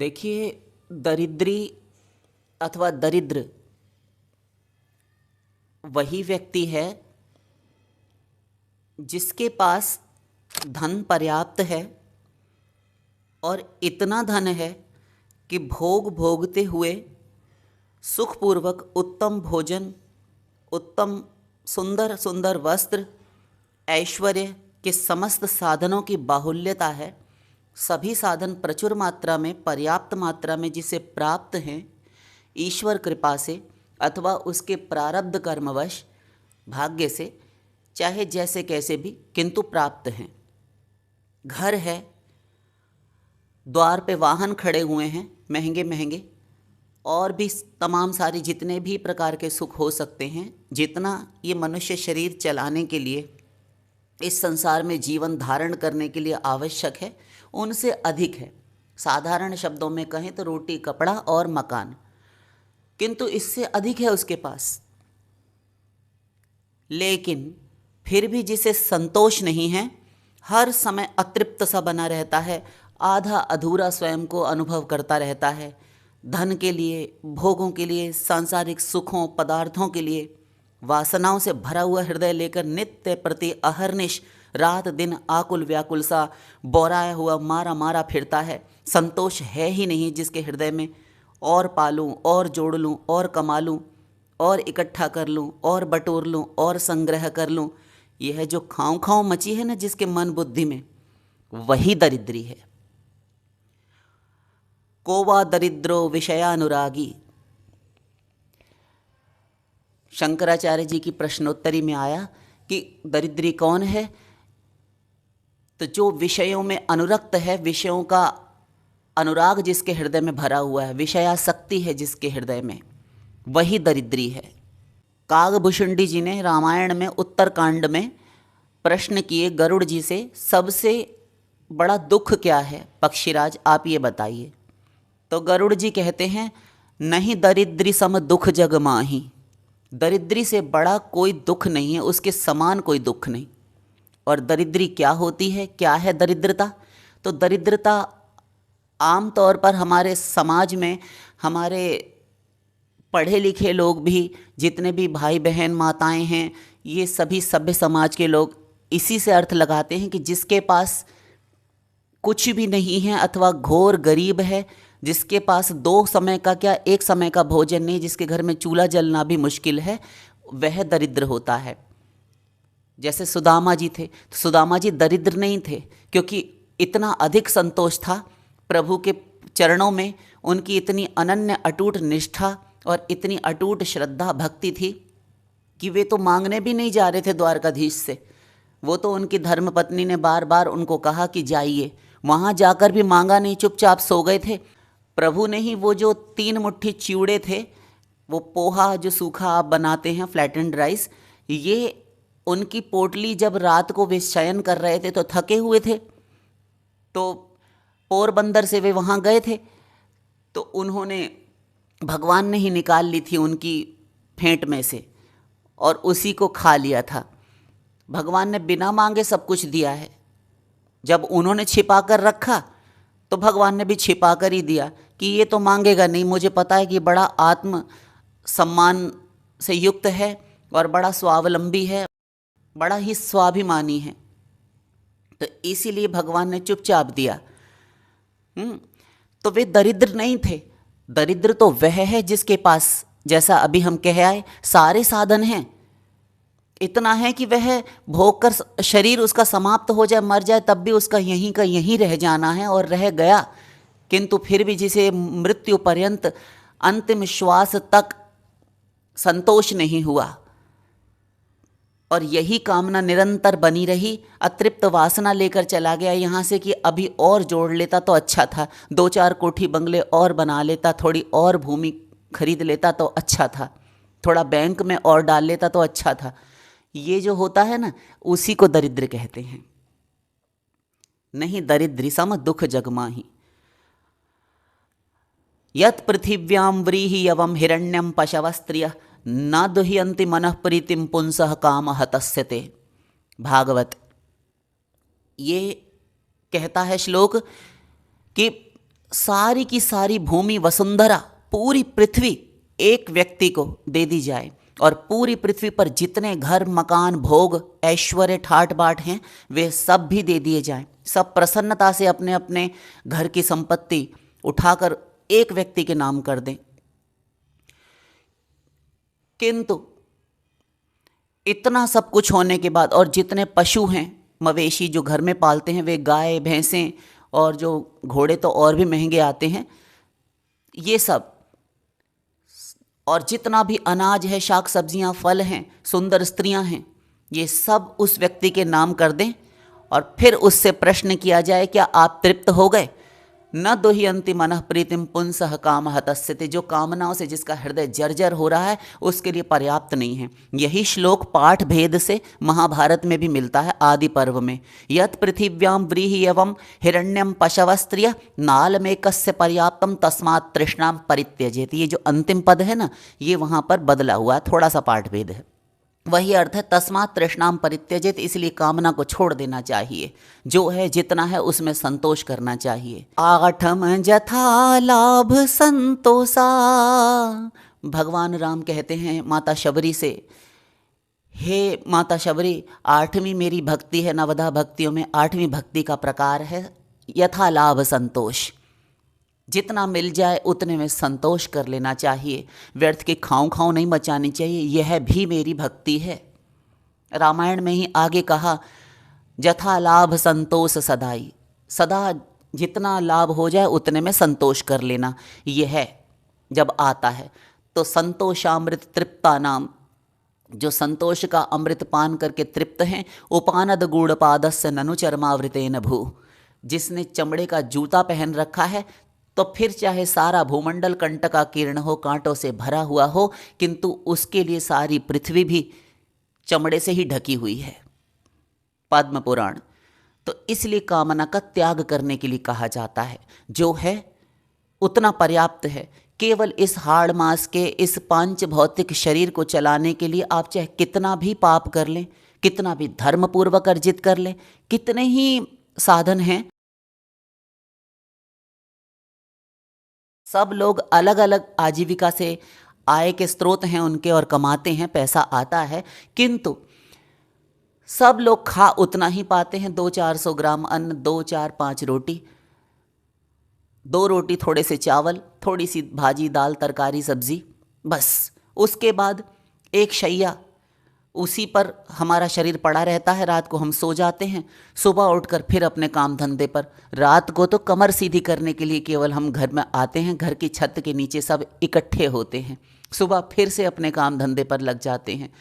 देखिए, दरिद्री अथवा दरिद्र वही व्यक्ति है जिसके पास धन पर्याप्त है और इतना धन है कि भोग भोगते हुए सुखपूर्वक उत्तम भोजन, उत्तम सुंदर सुंदर वस्त्र, ऐश्वर्य के समस्त साधनों की बाहुल्यता है। सभी साधन प्रचुर मात्रा में, पर्याप्त मात्रा में जिसे प्राप्त हैं ईश्वर कृपा से अथवा उसके प्रारब्ध कर्मवश, भाग्य से, चाहे जैसे कैसे भी, किंतु प्राप्त हैं। घर है, द्वार पे वाहन खड़े हुए हैं महंगे महंगे, और भी तमाम सारी जितने भी प्रकार के सुख हो सकते हैं, जितना ये मनुष्य शरीर चलाने के लिए, इस संसार में जीवन धारण करने के लिए आवश्यक है, उनसे अधिक है। साधारण शब्दों में कहें तो रोटी, कपड़ा और मकान, किंतु इससे अधिक है उसके पास। लेकिन फिर भी जिसे संतोष नहीं है, हर समय अतृप्त सा बना रहता है, आधा अधूरा स्वयं को अनुभव करता रहता है। धन के लिए, भोगों के लिए, सांसारिक सुखों, पदार्थों के लिए वासनाओं से भरा हुआ हृदय लेकर नित्य प्रति अहर्निश रात दिन आकुल व्याकुल सा बोराया हुआ मारा मारा फिरता है। संतोष है ही नहीं जिसके हृदय में, और पालूं और जोड़ लूं और कमा लूं और इकट्ठा कर लूं और बटोर लूं और संग्रह कर लूं, यह जो खाऊं खाऊं मची है ना जिसके मन बुद्धि में, वही दरिद्री है। कोवा दरिद्रो विषयानुरागी, शंकराचार्य जी की प्रश्नोत्तरी में आया कि दरिद्री कौन है, तो जो विषयों में अनुरक्त है, विषयों का अनुराग जिसके हृदय में भरा हुआ है, विषयासक्ति है जिसके हृदय में, वही दरिद्री है। कागभूषुंडी जी ने रामायण में उत्तरकांड में प्रश्न किए गरुड़ जी से, सबसे बड़ा दुख क्या है पक्षीराज, आप ये बताइए। तो गरुड़ जी कहते हैं, नहीं दरिद्री सम दुख जग माही, दरिद्री से बड़ा कोई दुख नहीं है, उसके समान कोई दुख नहीं। और दरिद्री क्या होती है, क्या है दरिद्रता? तो दरिद्रता आम तौर पर हमारे समाज में, हमारे पढ़े लिखे लोग भी, जितने भी भाई बहन माताएं हैं, ये सभी सभ्य समाज के लोग इसी से अर्थ लगाते हैं कि जिसके पास कुछ भी नहीं है अथवा घोर गरीब है, जिसके पास 2 समय का क्या 1 समय का भोजन नहीं, जिसके घर में चूल्हा जलना भी मुश्किल है, वह दरिद्र होता है। जैसे सुदामा जी थे, तो सुदामा जी दरिद्र नहीं थे, क्योंकि इतना अधिक संतोष था प्रभु के चरणों में, उनकी इतनी अनन्य अटूट निष्ठा और इतनी अटूट श्रद्धा भक्ति थी कि वे तो मांगने भी नहीं जा रहे थे द्वारकाधीश से। वो तो उनकी धर्मपत्नी ने बार बार उनको कहा कि जाइए, वहाँ जाकर भी मांगा नहीं, चुपचाप सो गए थे। प्रभु ने ही वो जो 3 मुट्ठी चिवड़े थे, वो पोहा जो सूखा आप बनाते हैं, फ्लैटेंड राइस, ये उनकी पोटली जब रात को वे शयन कर रहे थे तो थके हुए थे, तो पोरबंदर से वे वहाँ गए थे, तो उन्होंने, भगवान ने ही निकाल ली थी उनकी फेंट में से और उसी को खा लिया था। भगवान ने बिना मांगे सब कुछ दिया है। जब उन्होंने छिपा कर रखा तो भगवान ने भी छिपा कर ही दिया कि ये तो मांगेगा नहीं, मुझे पता है कि बड़ा आत्म सम्मान से युक्त है और बड़ा स्वावलंबी है, बड़ा ही स्वाभिमानी है, तो इसीलिए भगवान ने चुपचाप दिया। तो वे दरिद्र नहीं थे। दरिद्र तो वह है जिसके पास, जैसा अभी हम कह आए, सारे साधन हैं, इतना है कि वह भोग कर शरीर उसका समाप्त हो जाए, मर जाए, तब भी उसका यहीं का यहीं रह जाना है और रह गया, किंतु फिर भी जिसे मृत्यु पर्यंत अंतिम श्वास तक संतोष नहीं हुआ और यही कामना निरंतर बनी रही, अतृप्त वासना लेकर चला गया यहाँ से कि अभी और जोड़ लेता तो अच्छा था, 2-4 कोठी बंगले और बना लेता, थोड़ी और भूमि खरीद लेता तो अच्छा था, थोड़ा बैंक में और डाल लेता तो अच्छा था। ये जो होता है ना, उसी को दरिद्र कहते हैं। नहीं दरिद्री सम दुख जग माही, यत पृथिव्यां व्रीहि यवम हिरण्यम पशवस्त्रियः न दुह्यन्ति मनः प्रीतिम पुंसः काम हतस्यते। भागवत ये कहता है श्लोक कि सारी की सारी भूमि वसुंधरा, पूरी पृथ्वी एक व्यक्ति को दे दी जाए और पूरी पृथ्वी पर जितने घर मकान भोग ऐश्वर्य ठाट बाट हैं वे सब भी दे दिए जाएं। सब प्रसन्नता से अपने अपने घर की संपत्ति उठाकर एक व्यक्ति के नाम कर दें। किंतु इतना सब कुछ होने के बाद और जितने पशु हैं मवेशी जो घर में पालते हैं, वे गाय भैंसें और जो घोड़े तो और भी महंगे आते हैं, ये सब और जितना भी अनाज है, शाक सब्जियां, फल हैं, सुंदर स्त्रियां हैं, ये सब उस व्यक्ति के नाम कर दें और फिर उससे प्रश्न किया जाए क्या आप तृप्त हो गए? न दोह्यन्ति मनः प्रीतिम पुंसः कामः तस्यते। जो कामनाओं से जिसका हृदय जर्जर हो रहा है उसके लिए पर्याप्त नहीं है। यही श्लोक पाठ भेद से महाभारत में भी मिलता है आदि पर्व में। यत् पृथिव्यां व्रीहि एवं हिरण्यम पशवस्त्रिय नालमेकस्य पर्याप्तम तस्मात् तृष्णां परित्यजेति। ये जो अंतिम पद है ना, ये वहाँ पर बदला हुआ है, थोड़ा सा पाठ भेद है। वही अर्थ है तस्मात् तृष्णां परित्यजेत, इसलिए कामना को छोड़ देना चाहिए। जो है जितना है उसमें संतोष करना चाहिए। आठम जथा लाभ संतोषा। भगवान राम कहते हैं माता शबरी से, हे माता शबरी, 8वीं मेरी भक्ति है, नवधा भक्तियों में 8वीं भक्ति का प्रकार है यथा लाभ संतोष। जितना मिल जाए उतने में संतोष कर लेना चाहिए। व्यर्थ की खाऊं खाऊं नहीं मचानी चाहिए। यह भी मेरी भक्ति है। रामायण में ही आगे कहा जथा लाभ संतोष सदाई। सदा जितना लाभ हो जाए उतने में संतोष कर लेना। यह जब आता है तो संतोषामृत तृप्ता नाम, जो संतोष का अमृत पान करके तृप्त हैं, उपानद गूढ़पादस्य ननु चर्मावृतेन भू। जिसने चमड़े का जूता पहन रखा है तो फिर चाहे सारा भूमंडल कंटका कीर्ण हो, कांटों से भरा हुआ हो, किंतु उसके लिए सारी पृथ्वी भी चमड़े से ही ढकी हुई है। पद्म पुराण। तो इसलिए कामना का त्याग करने के लिए कहा जाता है। जो है उतना पर्याप्त है। केवल इस हाड़ मास के इस पांच भौतिक शरीर को चलाने के लिए आप चाहे कितना भी पाप कर लें, कितना भी धर्मपूर्वक अर्जित कर लें, कितने ही साधन हैं, सब लोग अलग अलग आजीविका से आय के स्रोत हैं उनके और कमाते हैं, पैसा आता है, किंतु सब लोग खा उतना ही पाते हैं। 200-400 ग्राम अन्न, 2-4-5 रोटी, 2 रोटी, थोड़े से चावल, थोड़ी सी भाजी दाल तरकारी सब्जी, बस। उसके बाद एक शैया, उसी पर हमारा शरीर पड़ा रहता है। रात को हम सो जाते हैं, सुबह उठकर फिर अपने काम धंधे पर। रात को तो कमर सीधी करने के लिए केवल हम घर में आते हैं, घर की छत के नीचे सब इकट्ठे होते हैं, सुबह फिर से अपने काम धंधे पर लग जाते हैं।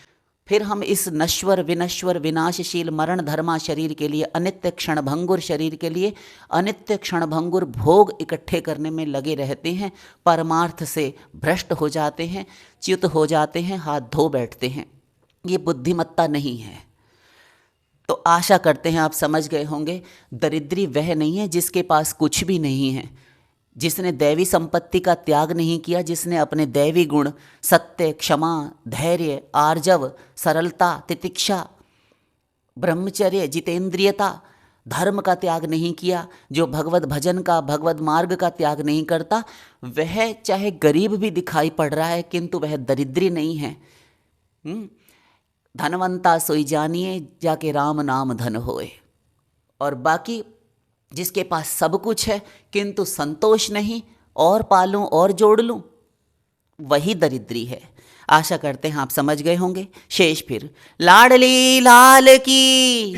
फिर हम इस नश्वर विनश्वर विनाशशील मरण धर्मा शरीर के लिए, अनित्य क्षणभंगुर शरीर के लिए अनित्य क्षणभंगुर भोग इकट्ठे करने में लगे रहते हैं। परमार्थ से भ्रष्ट हो जाते हैं, च्युत हो जाते हैं, हाथ धो बैठते हैं। ये बुद्धिमत्ता नहीं है। तो आशा करते हैं आप समझ गए होंगे। दरिद्री वह नहीं है जिसके पास कुछ भी नहीं है, जिसने दैवी संपत्ति का त्याग नहीं किया, जिसने अपने दैवी गुण सत्य, क्षमा, धैर्य, आर्जव, सरलता, तितिक्षा, ब्रह्मचर्य, जितेंद्रियता, धर्म का त्याग नहीं किया, जो भगवत भजन का, भगवत मार्ग का त्याग नहीं करता, वह चाहे गरीब भी दिखाई पड़ रहा है किंतु वह दरिद्री नहीं है। धनवंता सोई जानिए जाके राम नाम धन होए। और बाकी जिसके पास सब कुछ है किंतु संतोष नहीं, और पालूं और जोड़ लूं, वही दरिद्री है। आशा करते हैं आप समझ गए होंगे। शेष फिर लाडली लाल की।